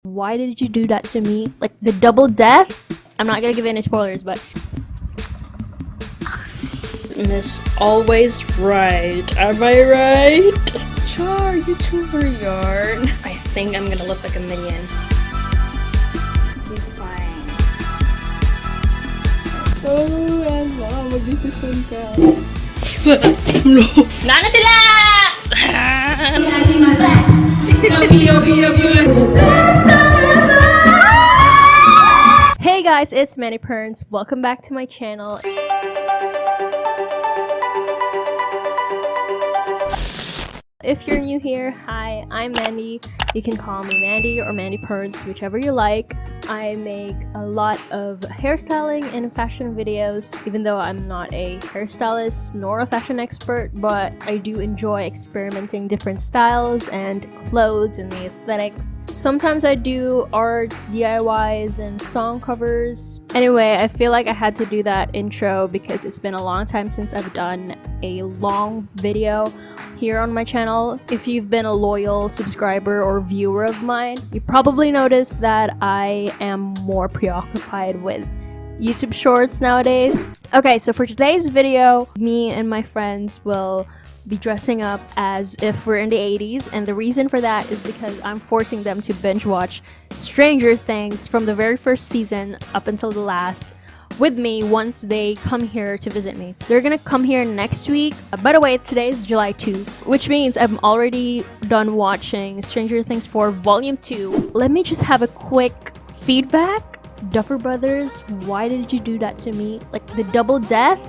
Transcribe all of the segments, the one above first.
Why did you do that to me? Like the double death? I'm not gonna give any spoilers, but Miss Always Right. Am I right? Char, YouTuber yarn. I think I'm gonna look like a minion. Be fine. Oh, ano, mag-decision ka. No. Nana sila! hey guys, it's Mandy Pernz. Welcome back to my channel. If you're new here, hi, I'm Mandy. You can call me Mandy or Mandy Pernz, whichever you like. I make a lot of hairstyling and fashion videos, even though I'm not a hairstylist nor a fashion expert, but I do enjoy experimenting different styles and clothes and the aesthetics. Sometimes I do arts, DIYs, and song covers. Anyway, I feel like I had to do that intro because it's been a long time since I've done a long video here on my channel. If you've been a loyal subscriber or viewer of mine, you probably noticed that I am more preoccupied with YouTube shorts nowadays. Okay, so for today's video, me and my friends will be dressing up as if we're in the 80s, and the reason for that is because I'm forcing them to binge watch Stranger Things from the very first season up until the last with me once they come here to visit me. They're gonna come here next week. By the way, today is July 2, which means I'm already done watching Stranger Things for Volume 2. Let me just have a quick feedback. Duffer Brothers, why did you do that to me? Like the double death?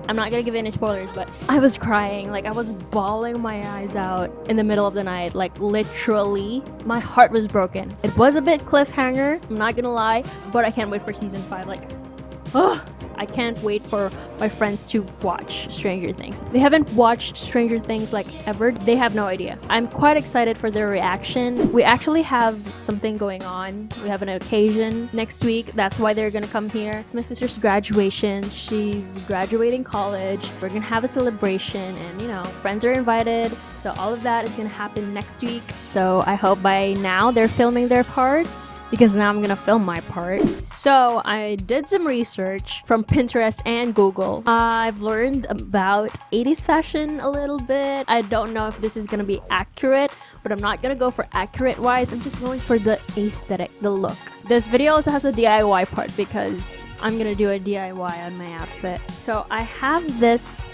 I'm not gonna give any spoilers, but I was crying. Like I was bawling my eyes out in the middle of the night. Like literally, my heart was broken. It was a bit cliffhanger, I'm not gonna lie, but I can't wait for season 5. Like, oh, I can't wait for my friends to watch Stranger Things. They haven't watched Stranger Things like ever. They have no idea. I'm quite excited for their reaction. We actually have something going on. We have an occasion next week. That's why they're gonna come here. It's my sister's graduation. She's graduating college. We're gonna have a celebration and, you know, friends are invited. So all of that is gonna happen next week. So I hope by now they're filming their parts, because now I'm gonna film my part. So I did some research from Pinterest and Google. I've learned about 80s fashion a little bit. I don't know if this is gonna be accurate, but I'm not gonna go for accurate wise. I'm just going for the aesthetic, the look. This video also has a DIY part because I'm gonna do a DIY on my outfit. So I have this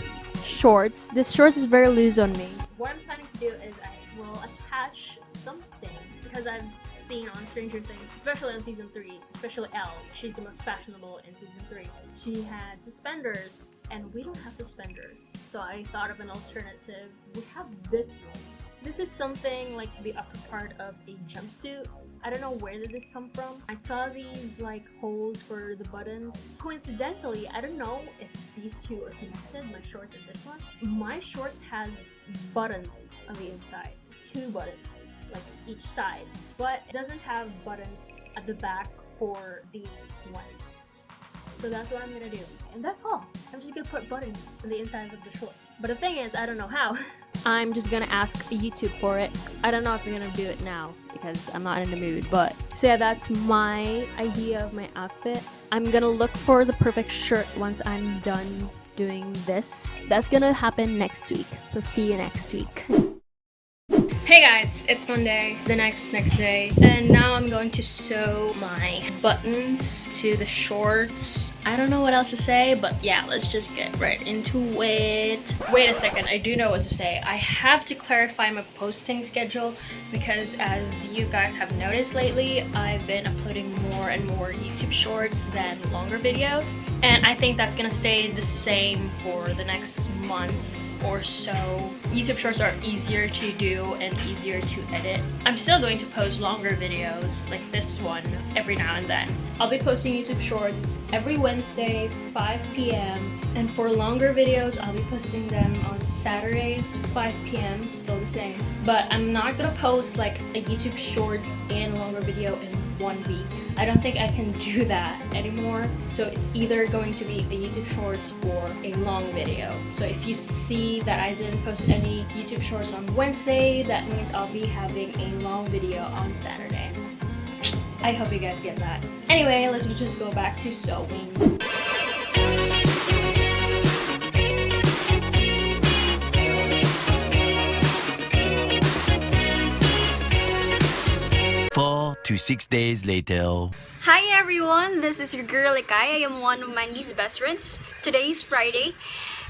shorts. This shorts is very loose on me. What I'm planning to do is I will attach something, because I've seen on Stranger Things, especially on season 3, especially Elle, she's the most fashionable in season 3. She had suspenders, and we don't have suspenders. So I thought of an alternative. We have this one. This is something like the upper part of a jumpsuit. I don't know where did this come from. I saw these like holes for the buttons. Coincidentally, I don't know if these two are connected, my shorts and this one. My shorts has buttons on the inside, 2 buttons, like each side, but it doesn't have buttons at the back for these ones. So that's what I'm gonna do, and that's all. I'm just gonna put buttons on the insides of the short. But the thing is, I don't know how. I'm just gonna ask YouTube for it. I don't know if I'm gonna do it now because I'm not in the mood, but so yeah, that's my idea of my outfit. I'm gonna look for the perfect shirt once I'm done doing this. That's gonna happen next week, so see you next week. Hey guys, it's Monday, the next day, and now I'm going to sew my buttons to the shorts. I don't know what else to say, but yeah, let's just get right into it. Wait a second, I do know what to say. I have to clarify my posting schedule because, as you guys have noticed lately, I've been uploading more and more YouTube shorts than longer videos, and I think that's gonna stay the same for the next months or so. YouTube shorts are easier to do and easier to edit. I'm still going to post longer videos like this one every now and then. I'll be posting YouTube shorts every Wednesday, 5 p.m. and for longer videos, I'll be posting them on Saturdays, 5 p.m. still the same. But I'm not gonna post like a YouTube short and a longer video in 1 week. I don't think I can do that anymore. So it's either going to be a YouTube shorts or a long video. So if you see that I didn't post any YouTube shorts on Wednesday, that means I'll be having a long video on Saturday. I hope you guys get that. Anyway, let's just go back to sewing. Four to 6 days later. Hi everyone, this is your girl Ekay. I am one of Mandy's best friends. Today is Friday,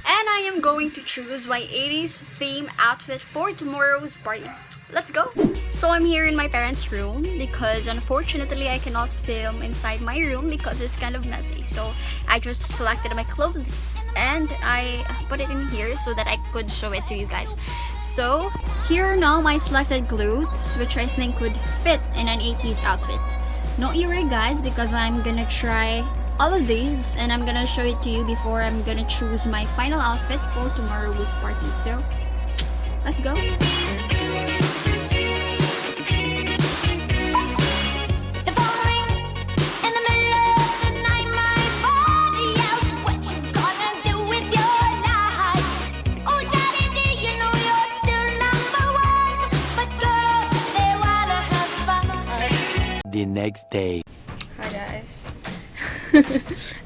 and I am going to choose my 80s theme outfit for tomorrow's party. Let's go! So I'm here in my parents' room because unfortunately I cannot film inside my room because it's kind of messy. So I just selected my clothes and I put it in here so that I could show it to you guys. So here are now my selected clothes, which I think would fit in an 80s outfit. Don't you worry guys, because I'm gonna try all of these and I'm gonna show it to you before I'm gonna choose my final outfit for tomorrow's party. So let's go. The next day. Hi guys.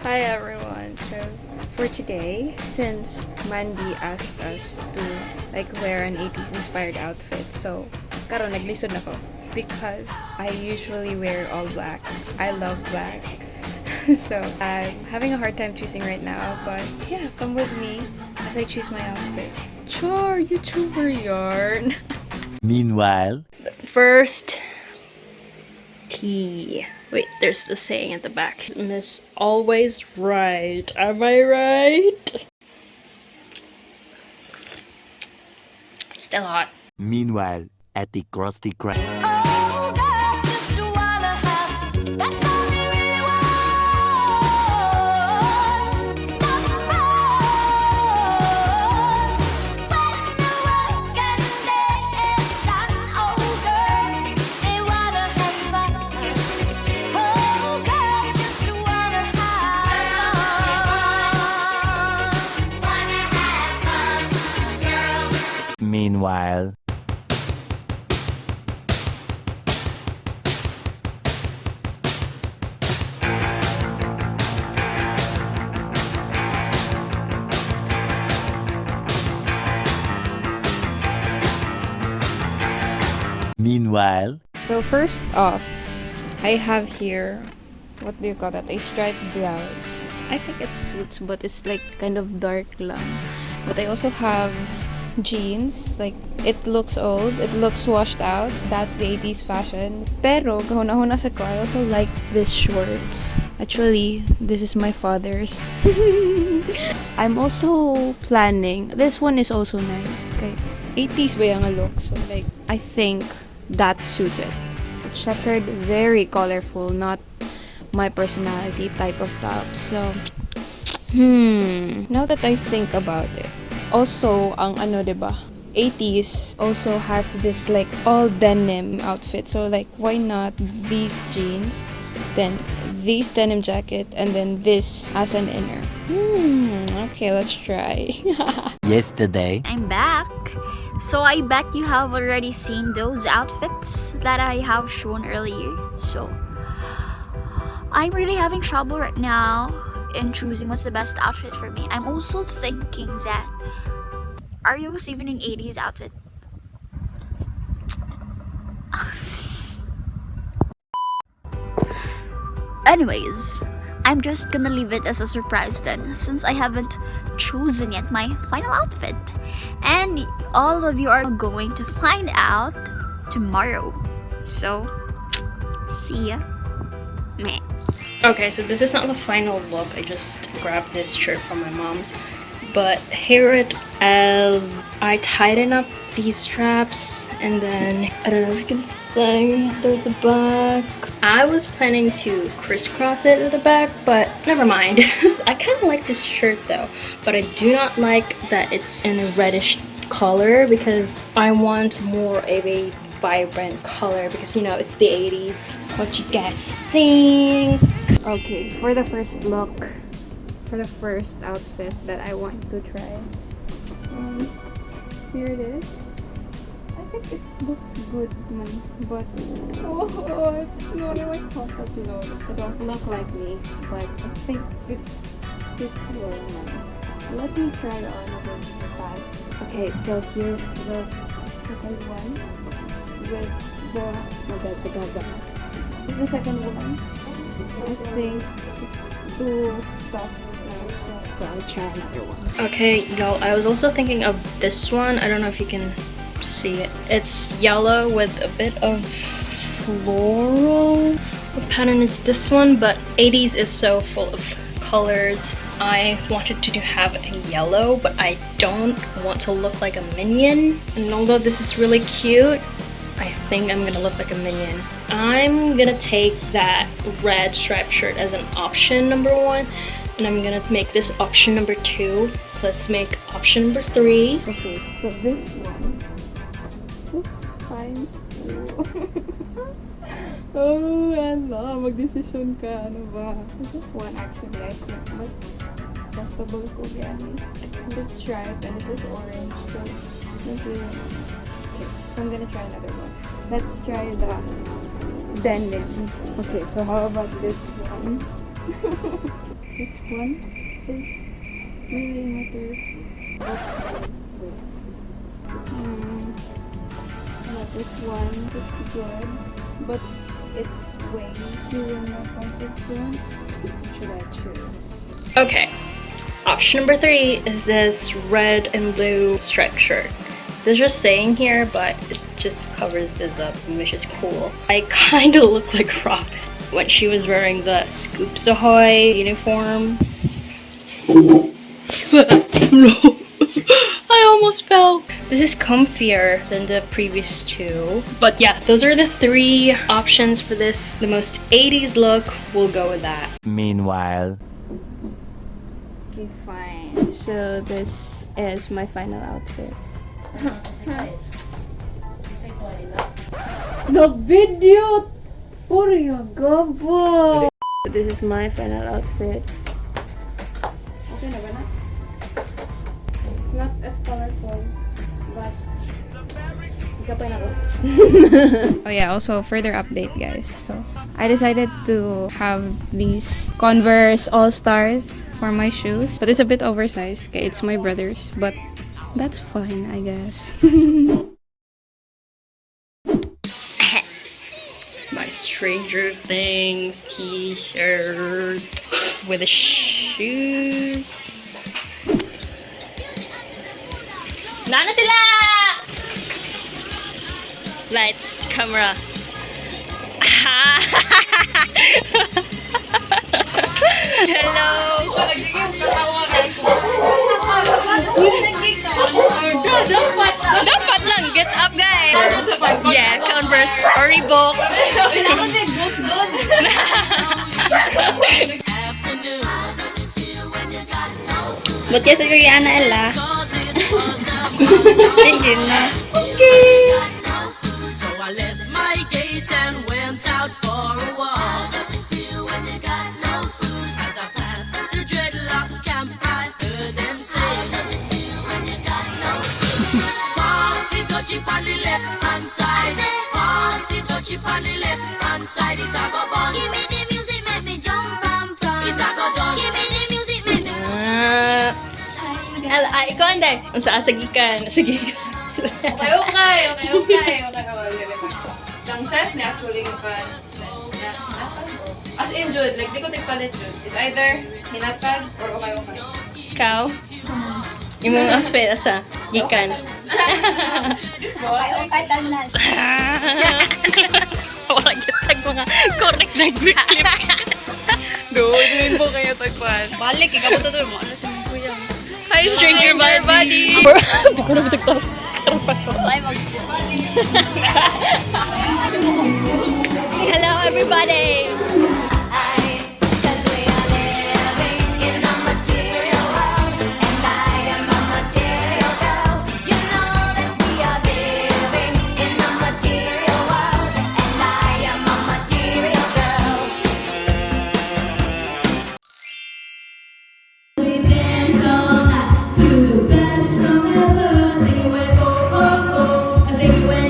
Hi everyone. So for today, since Mandy asked us to wear an 80s inspired outfit, so karon naglisod ako because I usually wear all black. I love black. So I'm having a hard time choosing right now, but yeah, come with me as I choose my outfit. Char, YouTuber yarn. Meanwhile, First, tea. Wait, there's the saying at the back. Miss always right. Am I right? Still hot. meanwhile, at the Krusty Krab. Meanwhile, So first off, I have here, what do you call that? A striped blouse. I think it suits, but it's kind of dark lang. But I also have jeans. It looks old, it looks washed out. That's the 80s fashion. Pero gahuna-huna sa ko, I also like these shorts. Actually, this is my father's. I'm also planning. This one is also nice. Kay 80s ba yung look? So I think that suits it. Checkered, very colorful, not my personality type of top. So, now that I think about it, also ang diba, 80s also has this all denim outfit. So why not these jeans, then this denim jacket, and then this as an inner. Okay, let's try. yesterday, I'm back. So I bet you have already seen those outfits that I have shown earlier. So I'm really having trouble right now in choosing what's the best outfit for me. I'm also thinking that, are you even an 80s outfit? Anyways, I'm just gonna leave it as a surprise then, since I haven't chosen yet my final outfit. And all of you are going to find out tomorrow. So, see ya. Meh. Okay, so this is not the final look. I just grabbed this shirt from my mom's. But here it is. I tighten up these straps and then, I don't know if you can see, there's the back. I was planning to crisscross it at the back, but never mind. I kind of like this shirt though, but I do not like that it's in a reddish color because I want more of a vibrant color because it's the 80s. What you guys think? Okay, for the first look, for the first outfit that I want to try, here it is. I think it looks good, man. But oh, it's not my comfort zone. It don't look like me, but I think it fits well, man. Let me try on a bit fast. Okay, so here's the second one with the my God, the gaga. This is the second one. I think it's too stuffed now, so I'll try another one. Okay, y'all, I was also thinking of this one. I don't know if you can see it. It's yellow with a bit of floral. What pattern is this one? But 80s is so full of colors. I wanted to have a yellow, but I don't want to look like a minion. And although this is really cute, I think I'm gonna look like a minion. I'm gonna take that red striped shirt as an option number 1, and I'm gonna make this option number 2. Let's make option number 3. Okay, so this one looks fine. Oh, ala, mag-decision ka. Ano ba? This one actually, I think, mas comfortable ko yan. This stripe and this orange, so maybe. Okay, so I'm gonna try another one. Let's try the denim. Okay, so how about this one? This one is millimeters. Wait. This one is good, but it's way too in my comfort zone. What should I choose? Okay, option number 3 is this red and blue striped shirt. There's just saying here, but it just covers this up, which is cool. I kind of look like Robin when she was wearing the Scoops Ahoy uniform. I almost fell. This is comfier than the previous 2. But yeah, those are the 3 options for this. The most 80s look, we'll go with that. Meanwhile. Okay, fine. So this is my final outfit. Nag-video! Puryo gabo! This is my final outfit. Okay na ba na? It's not as colorful, but ikapay na ko. Oh yeah, also further update guys. So I decided to have these Converse All-Stars for my shoes. But it's a bit oversized. Okay, it's my brother's, but that's fine, I guess. My Stranger Things t-shirt with the shoes. Nana sila! Lights, camera. Hello! Dapat lang, get up guys! Yeah, Converse or Reebok. Ba't kaya sa kaya Ana Ella? Hindi na. Okay. So I left my gate and went out for a walk. As I passed the dreadlocks camp, I heard them say, pass the touchy on the left hand side. Pass the touchy on the left hand side. It a go bun. Give me the music, make me jump and prance. It a go done. Give me the music, make me. Ikaw anday. Unsa sagikan, sagikan. Okay. Lang set na actually yung pants. As in, Jude, like, di ko tigpalit, Jude. It's either hinatag or okay. Ikaw? Yung mga outfit asa gikan. Okay, tanan. Wala gitag mga correct na clip. Gawin mo kayo tagpan. Balik, ikaw mo to mo. Ano sa mga kuya? Hi, stranger body! Hindi ko na matagtaw. Hello everybody! To the best song ever, think we went oh oh oh, I think we went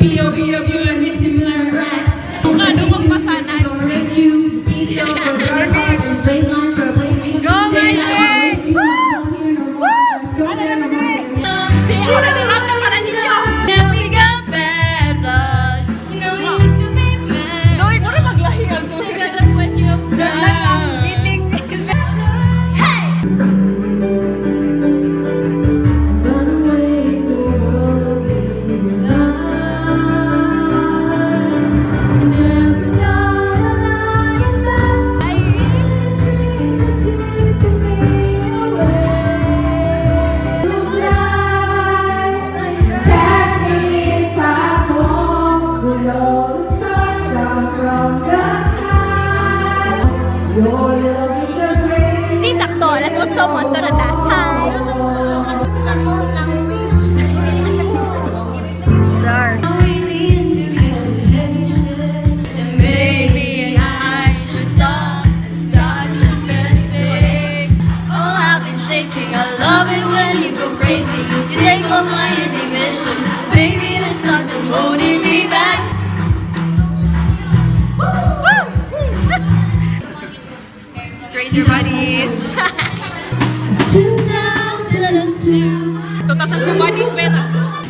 POV of you and me similar right? Ano magpasanan? Go, Mandy! Wala naman direct! Siya ko na nirata para ninyo! Now we got bad blood. You know we used to be mad. No, ito na maglahi ang Because of what you've done. Meeting. Hey! Run away to the world and every night I lie in bed. I hear dreams keeping me away. Catch me if I fall below the stars come from the sky. Your love is the greatest. Si sakto, alas 8 mo to na ta. Hi! Jar. Really into hesitation, and maybe I should stop and start confessing. Oh, I've been shaking. I love it when you go crazy. You take all my inhibitions. Baby, there's nothing holding me back. Stranger buddies! 2002. 2002 buddies, beta!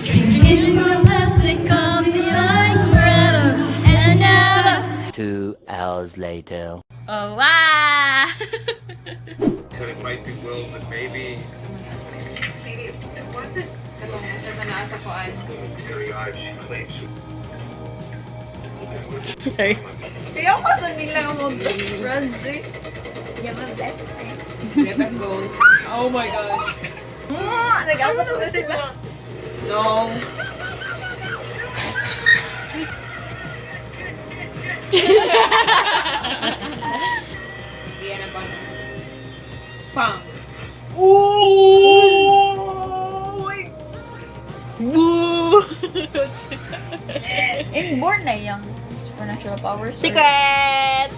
Drinking from plastic cups and you like forever and I never. 2 hours later. Oh, wow. Said it might be Will, but maybe It wasn't. Sa nasa ko ay. very odd. She claims she Sorry. Kaya ako sa nila mo best friends eh. You're my best friend. Let's go. Oh my god. Nag-awat na sila. No. Yan na pang. Pang. Ooh! Boo! Inborn na yung supernatural powers. Secret!